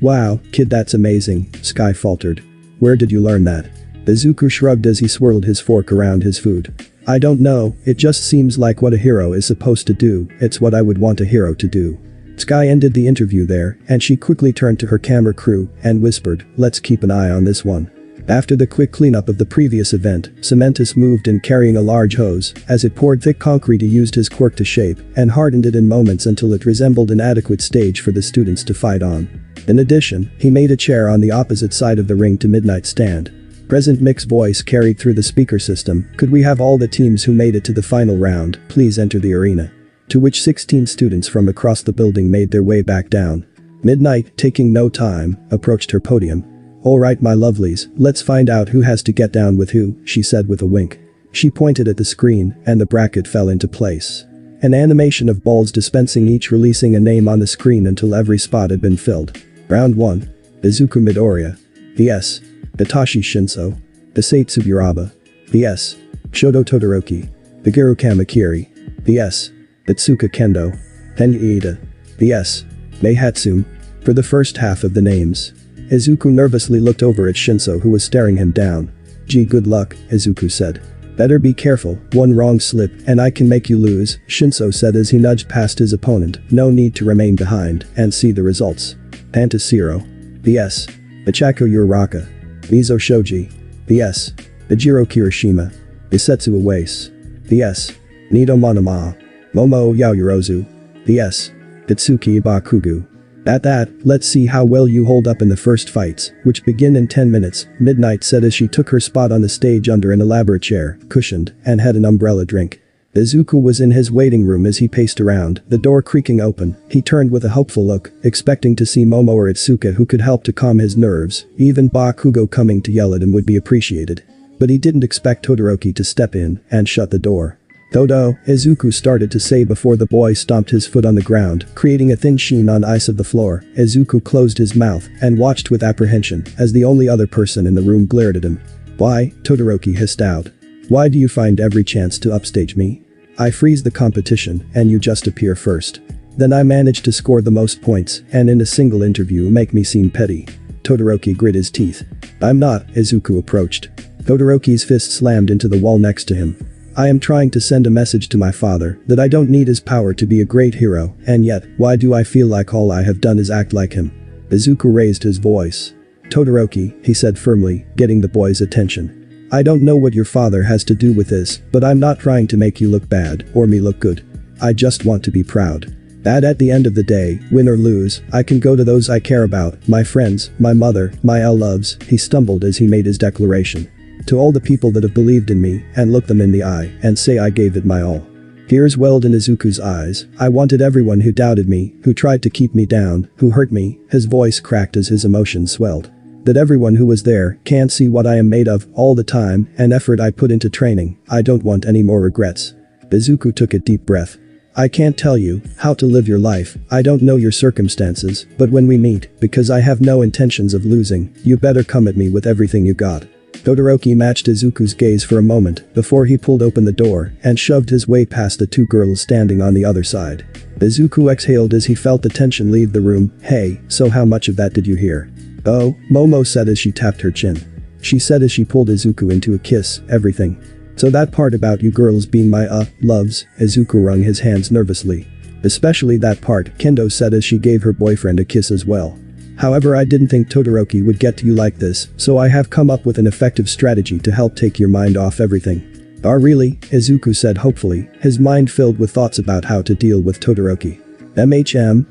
Wow, kid, that's amazing, Sky faltered. Where did you learn that? Izuku shrugged as he swirled his fork around his food. I don't know, it just seems like what a hero is supposed to do, it's what I would want a hero to do. Sky ended the interview there, and she quickly turned to her camera crew and whispered, let's keep an eye on this one. After the quick cleanup of the previous event, Cementus moved in carrying a large hose, as it poured thick concrete. He used his quirk to shape and hardened it in moments until it resembled an adequate stage for the students to fight on. In addition, he made a chair on the opposite side of the ring to Midnight stand. Present Mick's voice carried through the speaker system, could we have all the teams who made it to the final round please enter the arena? To which 16 students from across the building made their way back down. Midnight, taking no time, approached her podium. Alright my lovelies, let's find out who has to get down with who, she said with a wink. She pointed at the screen, and the bracket fell into place. An animation of balls dispensing, each releasing a name on the screen until every spot had been filled. Round 1. Izuku Midoriya. vs. Hitachi Shinso. Hisatsu Uraba. vs. Shoto Todoroki. Higuro Kamakiri. vs. Itsuka Kendo. Tenya Iida. vs. Mei Hatsum. For the first half of the names, Izuku nervously looked over at Shinso, who was staring him down. Gee, good luck, Izuku said. Better be careful, one wrong slip and I can make you lose, Shinso said as he nudged past his opponent. No need to remain behind and see the results. Pantasiro. vs. Ichako Uraraka. Mizo Shoji. vs. Ijiro Kirishima. Isetsu Uwase. vs. Nido Monoma. Momo Yaoyorozu. vs. Hitsuki Bakugo. At that, let's see how well you hold up in the first fights, which begin in 10 minutes, Midnight said as she took her spot on the stage under an elaborate chair, cushioned, and had an umbrella drink. Izuku was in his waiting room as he paced around, the door creaking open. He turned with a hopeful look, expecting to see Momo or Itsuka who could help to calm his nerves. Even Bakugo coming to yell at him would be appreciated. But he didn't expect Todoroki to step in and shut the door. "Todo," Izuku started to say before the boy stomped his foot on the ground, creating a thin sheen on ice of the floor. Izuku closed his mouth and watched with apprehension as the only other person in the room glared at him. "Why?" Todoroki hissed out. "Why do you find every chance to upstage me? I freeze the competition and you just appear first. Then I manage to score the most points and in a single interview make me seem petty." Todoroki grit his teeth. "I'm not," Izuku approached. Todoroki's fist slammed into the wall next to him. "I am trying to send a message to my father that I don't need his power to be a great hero, and yet, why do I feel like all I have done is act like him?" Izuku raised his voice. "Todoroki," he said firmly, getting the boy's attention. "I don't know what your father has to do with this, but I'm not trying to make you look bad or me look good. I just want to be proud. That at the end of the day, win or lose, I can go to those I care about, my friends, my mother, my loves," he stumbled as he made his declaration. "To all the people that have believed in me and look them in the eye and say I gave it my all." Tears welled in Izuku's eyes. "I wanted everyone who doubted me, who tried to keep me down, who hurt me," his voice cracked as his emotions swelled. "That everyone who was there can't see what I am made of, all the time and effort I put into training. I don't want any more regrets." Izuku took a deep breath. "I can't tell you how to live your life, I don't know your circumstances, but when we meet, because I have no intentions of losing, you better come at me with everything you got." Todoroki matched Izuku's gaze for a moment before he pulled open the door and shoved his way past the two girls standing on the other side. Izuku exhaled as he felt the tension leave the room. "Hey, so how much of that did you hear?" "Oh," Momo said as she tapped her chin. She said as she pulled Izuku into a kiss, "Everything. So that part about you girls being my loves," Izuku wrung his hands nervously. "Especially that part," Kendo said as she gave her boyfriend a kiss as well. "However, I didn't think Todoroki would get to you like this, so I have come up with an effective strategy to help take your mind off everything." "Oh really?" Izuku said hopefully, his mind filled with thoughts about how to deal with Todoroki.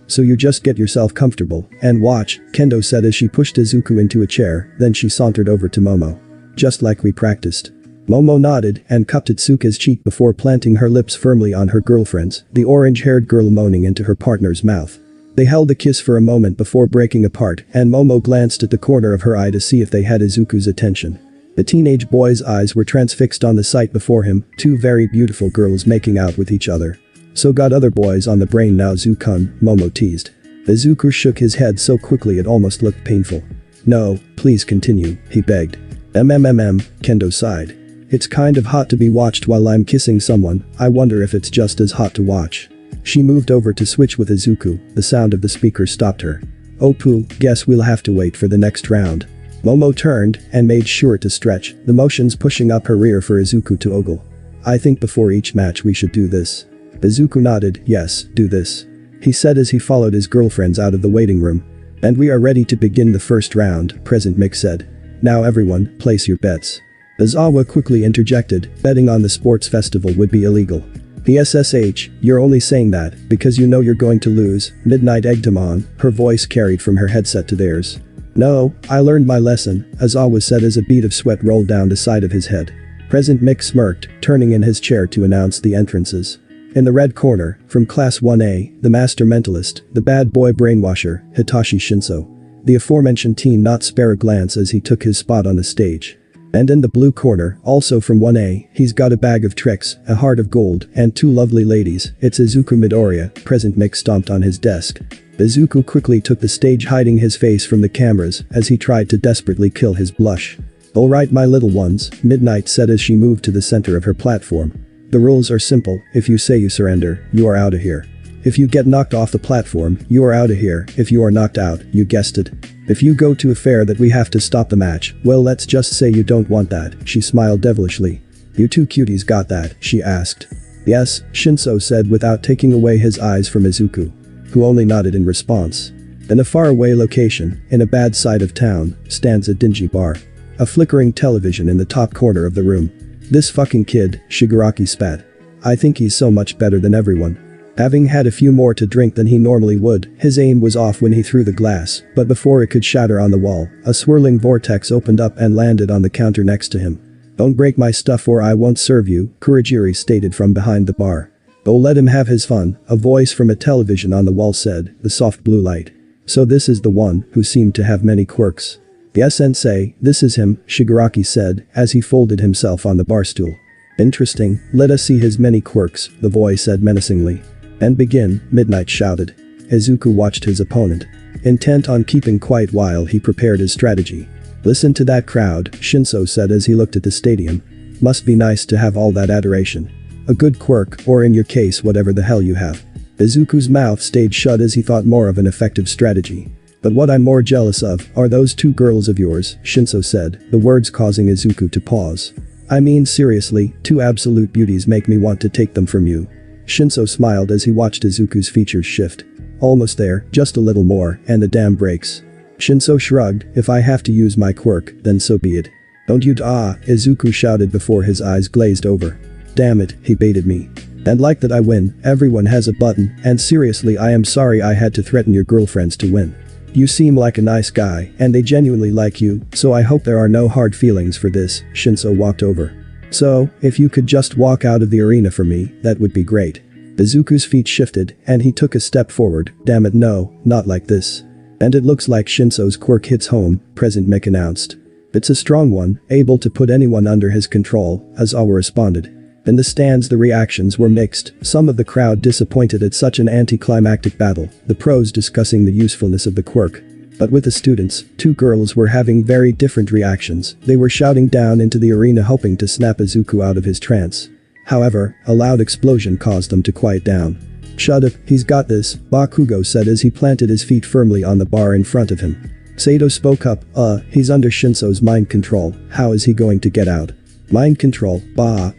So you just get yourself comfortable and watch," Kendo said as she pushed Izuku into a chair, then she sauntered over to Momo. "Just like we practiced." Momo nodded and cupped Itsuka's cheek before planting her lips firmly on her girlfriend's, the orange-haired girl moaning into her partner's mouth. They held a kiss for a moment before breaking apart, and Momo glanced at the corner of her eye to see if they had Izuku's attention. The teenage boy's eyes were transfixed on the sight before him, two very beautiful girls making out with each other. "So got other boys on the brain now, Zukun," Momo teased. Izuku shook his head so quickly it almost looked painful. "No, please continue," he begged. Kendo sighed. "It's kind of hot to be watched while I'm kissing someone, I wonder if it's just as hot to watch." She moved over to switch with Izuku, the sound of the speaker stopped her. "Oh poo, guess we'll have to wait for the next round." Momo turned and made sure to stretch, the motions pushing up her rear for Izuku to ogle. "I think before each match we should do this." Izuku nodded. "Yes, do this," he said as he followed his girlfriends out of the waiting room. "And we are ready to begin the first round," President Mick said. "Now everyone, place your bets." Izawa quickly interjected, "Betting on the sports festival would be illegal." "PSSH, you're only saying that because you know you're going to lose," Midnight egged him on, her voice carried from her headset to theirs. "No, I learned my lesson," Izawa said as a bead of sweat rolled down the side of his head. President Mick smirked, turning in his chair to announce the entrances. In the red corner, from Class 1A, the Master Mentalist, the Bad Boy Brainwasher, Hitachi Shinso. The aforementioned teen not spare a glance as he took his spot on the stage. And in the blue corner, also from 1A, he's got a bag of tricks, a heart of gold, and two lovely ladies. It's Izuku Midoriya. President Mick stomped on his desk. Izuku quickly took the stage, hiding his face from the cameras as he tried to desperately kill his blush. "Alright my little ones," Midnight said as she moved to the center of her platform. "The rules are simple, if you say you surrender, you are out of here. If you get knocked off the platform, you are out of here. If you are knocked out, you guessed it. If you go to a fair that we have to stop the match, well let's just say you don't want that," she smiled devilishly. "You two cuties got that?" she asked. "Yes," Shinso said without taking away his eyes from Izuku, who only nodded in response. In a faraway location, in a bad side of town, stands a dingy bar. A flickering television in the top corner of the room. "This fucking kid," Shigaraki spat. "I think he's so much better than everyone." Having had a few more to drink than he normally would, his aim was off when he threw the glass, but before it could shatter on the wall, a swirling vortex opened up and landed on the counter next to him. "Don't break my stuff or I won't serve you," Kurogiri stated from behind the bar. "Oh, let him have his fun," a voice from a television on the wall said, the soft blue light. "So this is the one who seemed to have many quirks." "Yes, sensei, this is him," Shigaraki said, as he folded himself on the bar stool. "Interesting, let us see his many quirks," the boy said menacingly. "And begin," Midnight shouted. Izuku watched his opponent, intent on keeping quiet while he prepared his strategy. "Listen to that crowd," Shinso said as he looked at the stadium. "Must be nice to have all that adoration. A good quirk, or in your case whatever the hell you have." Izuku's mouth stayed shut as he thought more of an effective strategy. "But what I'm more jealous of are those two girls of yours," Shinso said, the words causing Izuku to pause. "I mean seriously, two absolute beauties make me want to take them from you." Shinso smiled as he watched Izuku's features shift. "Almost there, just a little more, and the dam breaks." Shinso shrugged, "If I have to use my quirk, then so be it." "Don't you Izuku shouted before his eyes glazed over. "Damn it, he baited me. And like that I win, everyone has a button, and seriously I am sorry I had to threaten your girlfriends to win. You seem like a nice guy, and they genuinely like you, so I hope there are no hard feelings for this." Shinso walked over. "So, if you could just walk out of the arena for me, that would be great." Izuku's feet shifted, and he took a step forward. "Damn it, no, not like this." "And it looks like Shinso's quirk hits home," Present Mick announced. "It's a strong one, able to put anyone under his control," Aizawa responded. In the stands the reactions were mixed, some of the crowd disappointed at such an anticlimactic battle, the pros discussing the usefulness of the quirk. But with the students, two girls were having very different reactions. They were shouting down into the arena hoping to snap Izuku out of his trance. However, a loud explosion caused them to quiet down. "Shut up, he's got this," Bakugo said as he planted his feet firmly on the bar in front of him. Sato spoke up, he's under Shinso's mind control, how is he going to get out?" "Mind control,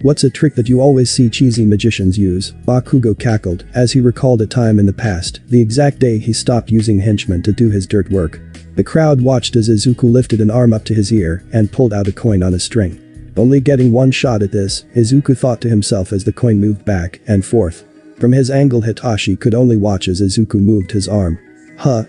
what's a trick that you always see cheesy magicians use?" Bakugo cackled as he recalled a time in the past, the exact day he stopped using henchmen to do his dirt work. The crowd watched as Izuku lifted an arm up to his ear and pulled out a coin on a string. Only getting one shot at this, Izuku thought to himself as the coin moved back and forth. From his angle Hitachi could only watch as Izuku moved his arm.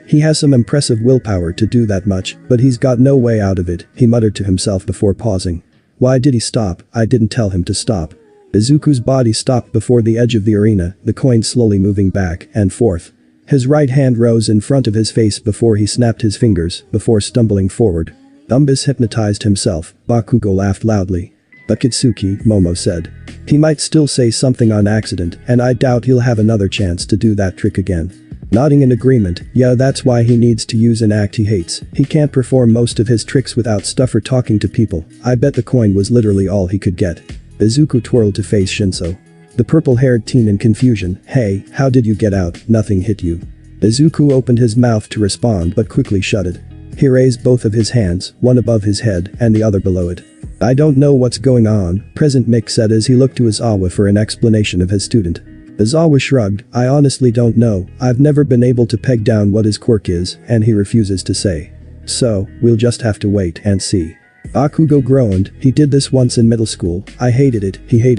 He has some impressive willpower to do that much, but he's got no way out of it, he muttered to himself before pausing. "Why did he stop? I didn't tell him to stop." Izuku's body stopped before the edge of the arena, the coin slowly moving back and forth. His right hand rose in front of his face before he snapped his fingers, before stumbling forward. "Umbus hypnotized himself," Bakugo laughed loudly. "But Kitsuki," Momo said. "He might still say something on accident, and I doubt he'll have another chance to do that trick again." Nodding in agreement, "Yeah, that's why he needs to use an act he hates. He can't perform most of his tricks without stuff or talking to people. I bet the coin was literally all he could get." Izuku twirled to face Shinso. The purple-haired teen in confusion, "Hey, how did you get out? Nothing hit you." Izuku opened his mouth to respond but quickly shut it. He raised both of his hands, one above his head and the other below it. "I don't know what's going on," Present Mick said as he looked to Aizawa for an explanation of his student. Aizawa shrugged, "I honestly don't know, I've never been able to peg down what his quirk is, and he refuses to say. So, we'll just have to wait and see." Bakugo groaned, "He did this once in middle school, he hated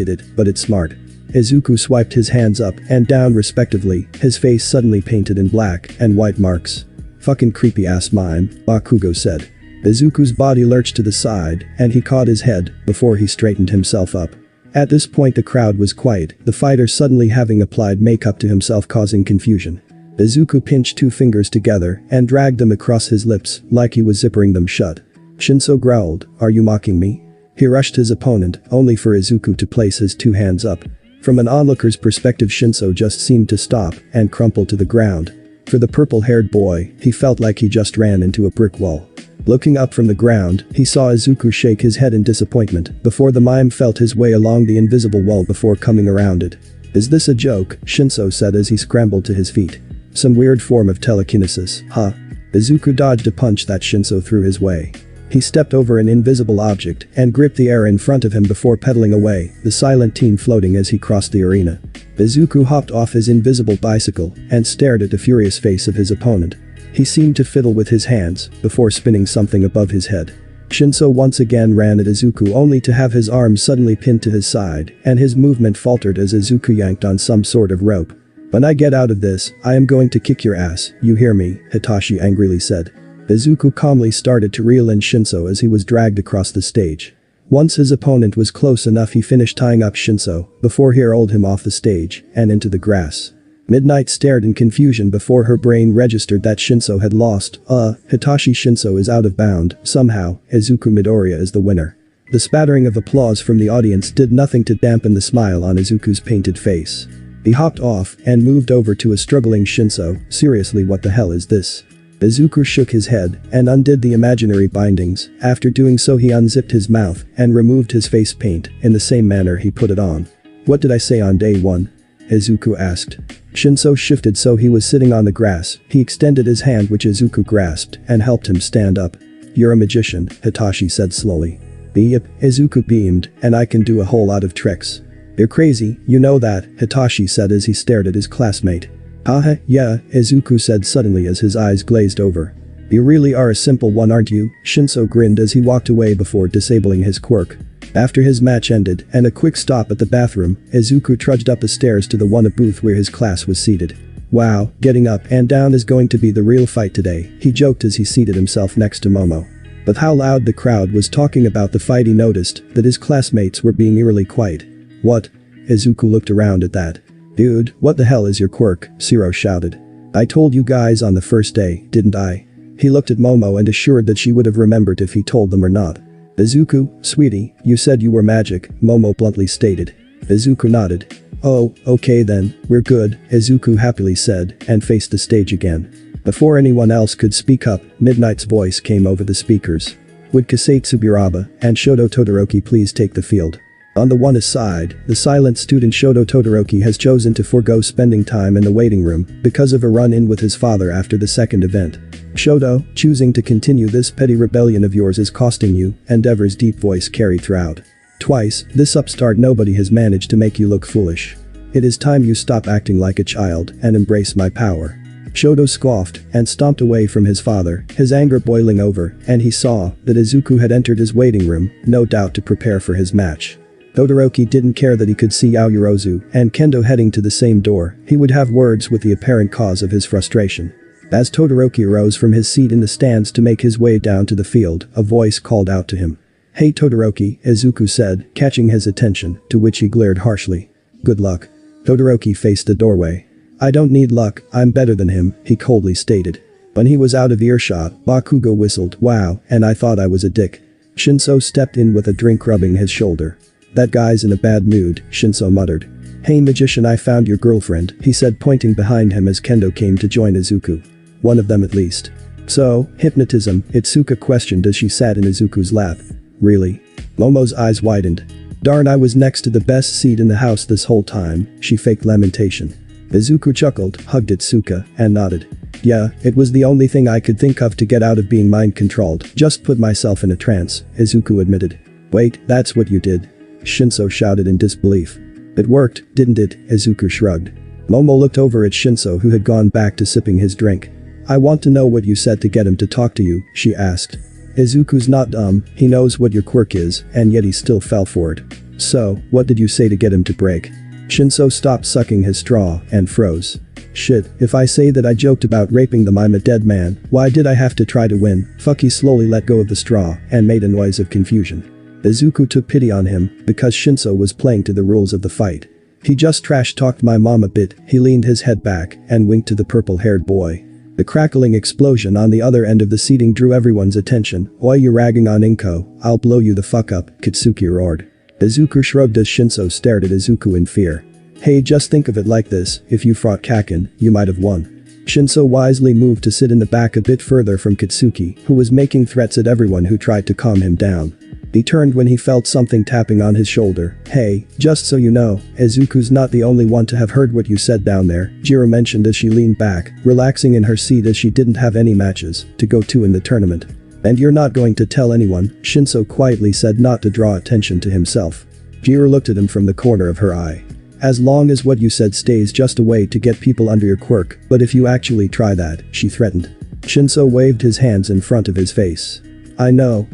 it, but it's smart." Izuku swiped his hands up and down respectively, his face suddenly painted in black and white marks. "Fucking creepy ass mime," Bakugo said. Izuku's body lurched to the side, and he caught his head, before he straightened himself up. At this point the crowd was quiet, the fighter suddenly having applied makeup to himself causing confusion. Izuku pinched two fingers together and dragged them across his lips, like he was zippering them shut. Shinso growled, "Are you mocking me?" He rushed his opponent, only for Izuku to place his two hands up. From an onlooker's perspective Shinso just seemed to stop and crumple to the ground. For the purple-haired boy, he felt like he just ran into a brick wall. Looking up from the ground, he saw Izuku shake his head in disappointment before the mime felt his way along the invisible wall before coming around it. "Is this a joke?" Shinso said as he scrambled to his feet. "Some weird form of telekinesis, huh?" Izuku dodged a punch that Shinso threw his way. He stepped over an invisible object and gripped the air in front of him before pedaling away, the silent teen floating as he crossed the arena. Izuku hopped off his invisible bicycle and stared at the furious face of his opponent. He seemed to fiddle with his hands before spinning something above his head. Shinso once again ran at Izuku only to have his arm suddenly pinned to his side and his movement faltered as Izuku yanked on some sort of rope. When I get out of this, I am going to kick your ass, you hear me, Hitachi angrily said. Izuku calmly started to reel in Shinso as he was dragged across the stage. Once his opponent was close enough, he finished tying up Shinso before he hurled him off the stage and into the grass. Midnight stared in confusion before her brain registered that Shinso had lost. Hitachi Shinso is out of bound, somehow, Izuku Midoriya is the winner. The spattering of applause from the audience did nothing to dampen the smile on Izuku's painted face. He hopped off and moved over to a struggling Shinso. Seriously, what the hell is this? Izuku shook his head and undid the imaginary bindings. After doing so, he unzipped his mouth and removed his face paint in the same manner he put it on. What did I say on day 1? Izuku asked. Shinso shifted so he was sitting on the grass. He extended his hand, which Izuku grasped, and helped him stand up. You're a magician, Hitachi said slowly. Yep, Izuku beamed, and I can do a whole lot of tricks. You're crazy, you know that, Hitachi said as he stared at his classmate. Haha, yeah, Izuku said suddenly as his eyes glazed over. You really are a simple one, aren't you? Shinso grinned as he walked away before disabling his quirk. After his match ended and a quick stop at the bathroom, Izuku trudged up the stairs to the one booth where his class was seated. Wow, getting up and down is going to be the real fight today, he joked as he seated himself next to Momo. With how loud the crowd was talking about the fight, he noticed that his classmates were being eerily quiet. What? Izuku looked around at that. Dude, what the hell is your quirk? Shiro shouted. I told you guys on the first day, didn't I? He looked at Momo and assured that she would have remembered if he told them or not. Izuku, sweetie, you said you were magic, Momo bluntly stated. Izuku nodded. Oh, okay then, we're good, Izuku happily said, and faced the stage again. Before anyone else could speak up, Midnight's voice came over the speakers. Would Kasei Tsubiraba and Shoto Todoroki please take the field? On the one side, the silent student Shoto Todoroki has chosen to forego spending time in the waiting room because of a run-in with his father after the second event. Shoto, choosing to continue this petty rebellion of yours is costing you, Endeavor's deep voice carried throughout. Twice, this upstart nobody has managed to make you look foolish. It is time you stop acting like a child and embrace my power. Shoto scoffed and stomped away from his father, his anger boiling over, and he saw that Izuku had entered his waiting room, no doubt to prepare for his match. Todoroki didn't care that he could see Aoyorozu and Kendo heading to the same door. He would have words with the apparent cause of his frustration. As Todoroki arose from his seat in the stands to make his way down to the field, a voice called out to him. Hey Todoroki, Izuku said, catching his attention, to which he glared harshly. Good luck. Todoroki faced the doorway. I don't need luck, I'm better than him, he coldly stated. When he was out of earshot, Bakugo whistled, wow, and I thought I was a dick. Shinso stepped in with a drink rubbing his shoulder. That guy's in a bad mood, Shinso muttered. Hey magician, I found your girlfriend, he said pointing behind him as Kendo came to join Izuku. One of them at least. So, hypnotism, Itsuka questioned as she sat in Izuku's lap. Really? Momo's eyes widened. Darn, I was next to the best seat in the house this whole time, she faked lamentation. Izuku chuckled, hugged Itsuka, and nodded. Yeah, it was the only thing I could think of to get out of being mind controlled, just put myself in a trance, Izuku admitted. Wait, that's what you did? Shinso shouted in disbelief. It worked, didn't it? Izuku shrugged. Momo looked over at Shinso, who had gone back to sipping his drink. I want to know what you said to get him to talk to you, she asked. Izuku's not dumb, he knows what your quirk is, and yet he still fell for it. So, what did you say to get him to break? Shinso stopped sucking his straw and froze. Shit, if I say that I joked about raping them I'm a dead man, why did I have to try to win? Fuck, he slowly let go of the straw and made a noise of confusion. Izuku took pity on him because Shinso was playing to the rules of the fight. He just trash-talked my mom a bit, he leaned his head back and winked to the purple-haired boy. The crackling explosion on the other end of the seating drew everyone's attention. Why you ragging on Inko? I'll blow you the fuck up, Kitsuki roared. Izuku shrugged as Shinso stared at Izuku in fear. Hey, just think of it like this, if you fought Kaken, you might have won. Shinso wisely moved to sit in the back a bit further from Kitsuki, who was making threats at everyone who tried to calm him down. He turned when he felt something tapping on his shoulder. Hey, just so you know, Izuku's not the only one to have heard what you said down there, Jiro mentioned as she leaned back, relaxing in her seat as she didn't have any matches to go to in the tournament. And you're not going to tell anyone, Shinso quietly said, not to draw attention to himself. Jiro looked at him from the corner of her eye. As long as what you said stays just a way to get people under your quirk, but if you actually try that, she threatened. Shinso waved his hands in front of his face. I know,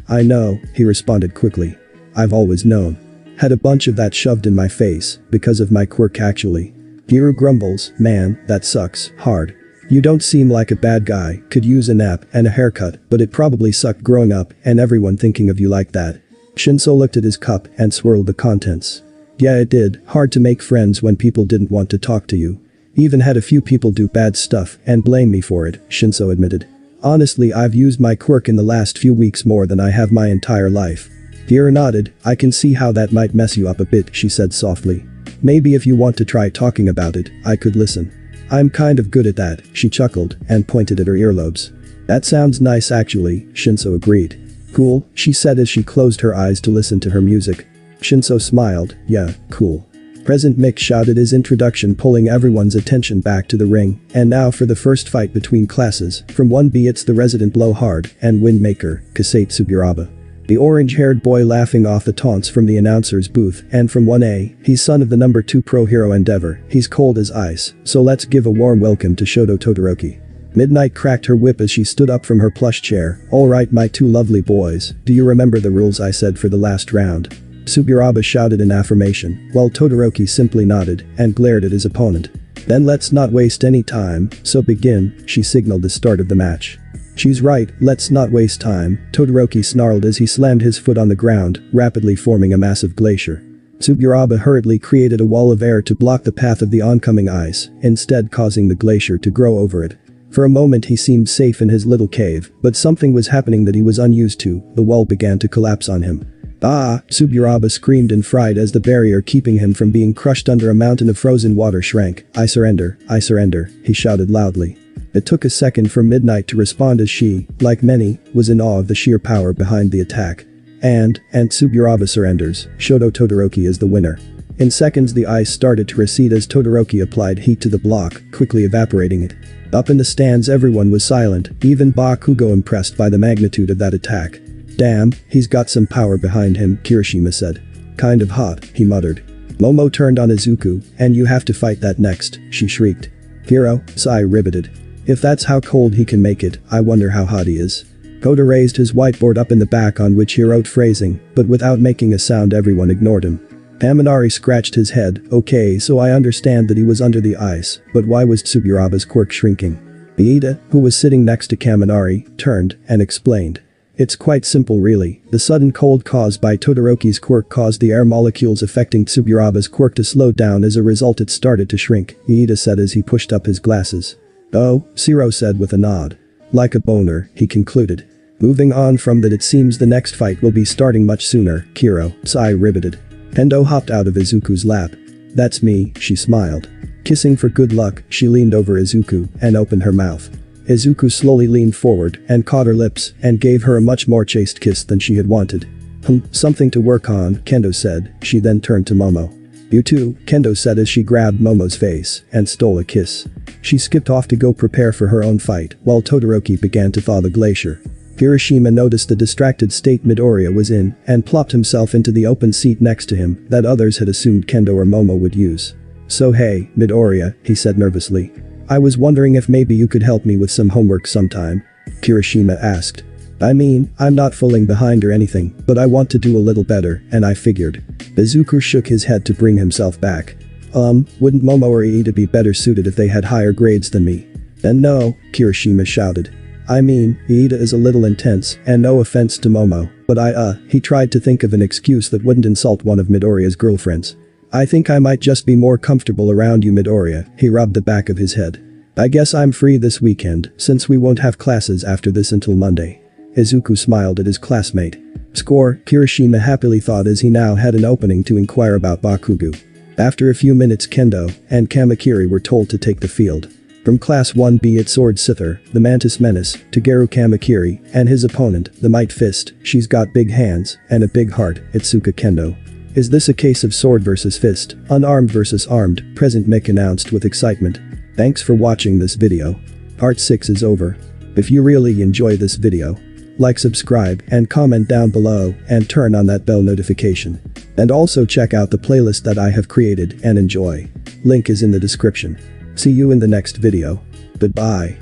he responded quickly. I've always known. Had a bunch of that shoved in my face, because of my quirk actually. Hiro grumbles, man, that sucks, hard. You don't seem like a bad guy, could use a nap and a haircut, but it probably sucked growing up and everyone thinking of you like that. Shinso looked at his cup and swirled the contents. Yeah, it did, hard to make friends when people didn't want to talk to you. Even had a few people do bad stuff and blame me for it, Shinso admitted. Honestly, I've used my quirk in the last few weeks more than I have my entire life. Hiro nodded, I can see how that might mess you up a bit, she said softly. Maybe if you want to try talking about it, I could listen. I'm kind of good at that, she chuckled and pointed at her earlobes. That sounds nice actually, Shinso agreed. Cool, she said as she closed her eyes to listen to her music. Shinso smiled, yeah, cool. President Mick shouted his introduction, pulling everyone's attention back to the ring, and now for the first fight between classes. From 1B it's the resident blowhard and windmaker, Kasate Tsuburaba. The orange-haired boy laughing off the taunts from the announcer's booth, and from 1A, he's son of the number 2 pro hero Endeavor, he's cold as ice, so let's give a warm welcome to Shoto Todoroki. Midnight cracked her whip as she stood up from her plush chair, alright my two lovely boys, do you remember the rules I said for the last round? Tsuburaba shouted in affirmation, while Todoroki simply nodded and glared at his opponent. Then let's not waste any time, so begin, she signaled the start of the match. She's right, let's not waste time, Todoroki snarled as he slammed his foot on the ground, rapidly forming a massive glacier. Tsuburaba hurriedly created a wall of air to block the path of the oncoming ice, instead causing the glacier to grow over it. For a moment he seemed safe in his little cave, but something was happening that he was unused to, the wall began to collapse on him. Ah! Tsuburaba screamed in fright as the barrier keeping him from being crushed under a mountain of frozen water shrank. I surrender, he shouted loudly. It took a second for Midnight to respond as she, like many, was in awe of the sheer power behind the attack. And Tsuburaba surrenders, Shoto Todoroki is the winner. In seconds the ice started to recede as Todoroki applied heat to the block, quickly evaporating it. Up in the stands everyone was silent, even Bakugo impressed by the magnitude of that attack. Damn, he's got some power behind him, Kirishima said. Kind of hot, he muttered. Momo turned on Izuku, and you have to fight that next, she shrieked. Hiro, Sai riveted. If that's how cold he can make it, I wonder how hot he is. Koda raised his whiteboard up in the back on which he wrote phrasing, but without making a sound everyone ignored him. Kaminari scratched his head, okay so I understand that he was under the ice, but why was Tsuburaba's quirk shrinking? Iida, who was sitting next to Kaminari, turned and explained. It's quite simple really, the sudden cold caused by Todoroki's quirk caused the air molecules affecting Tsuburaba's quirk to slow down, as a result it started to shrink, Iida said as he pushed up his glasses. Oh, Shiro said with a nod. Like a boner, he concluded. Moving on from that, it seems the next fight will be starting much sooner, Kiro, Sai riveted. Kendo hopped out of Izuku's lap. That's me, she smiled. Kissing for good luck, she leaned over Izuku and opened her mouth. Izuku slowly leaned forward and caught her lips and gave her a much more chaste kiss than she had wanted. Something to work on, Kendo said. She then turned to Momo. You too, Kendo said as she grabbed Momo's face and stole a kiss. She skipped off to go prepare for her own fight while Todoroki began to thaw the glacier. Kirishima noticed the distracted state Midoriya was in and plopped himself into the open seat next to him that others had assumed Kendo or Momo would use. So hey, Midoriya, he said nervously. I was wondering if maybe you could help me with some homework sometime. Kirishima asked. I mean, I'm not falling behind or anything, but I want to do a little better, and I figured. Izuku shook his head to bring himself back. Wouldn't Momo or Iida be better suited if they had higher grades than me? Then no, Kirishima shouted. I mean, Iida is a little intense, and no offense to Momo, but he tried to think of an excuse that wouldn't insult one of Midoriya's girlfriends. I think I might just be more comfortable around you, Midoriya, he rubbed the back of his head. I guess I'm free this weekend, since we won't have classes after this until Monday. Izuku smiled at his classmate. Score, Kirishima happily thought as he now had an opening to inquire about Bakugo. After a few minutes Kendo and Kamakiri were told to take the field. From Class 1B at Sword Sither, the Mantis Menace, Tageru Kamakiri, and his opponent, the Might Fist, she's got big hands and a big heart, Itsuka Kendo. Is this a case of sword versus fist, unarmed versus armed, President Mick announced with excitement. Thanks for watching this video. Part 6 is over. If you really enjoy this video, like, subscribe, and comment down below, and turn on that bell notification. And also check out the playlist that I have created and enjoy. Link is in the description. See you in the next video. Goodbye.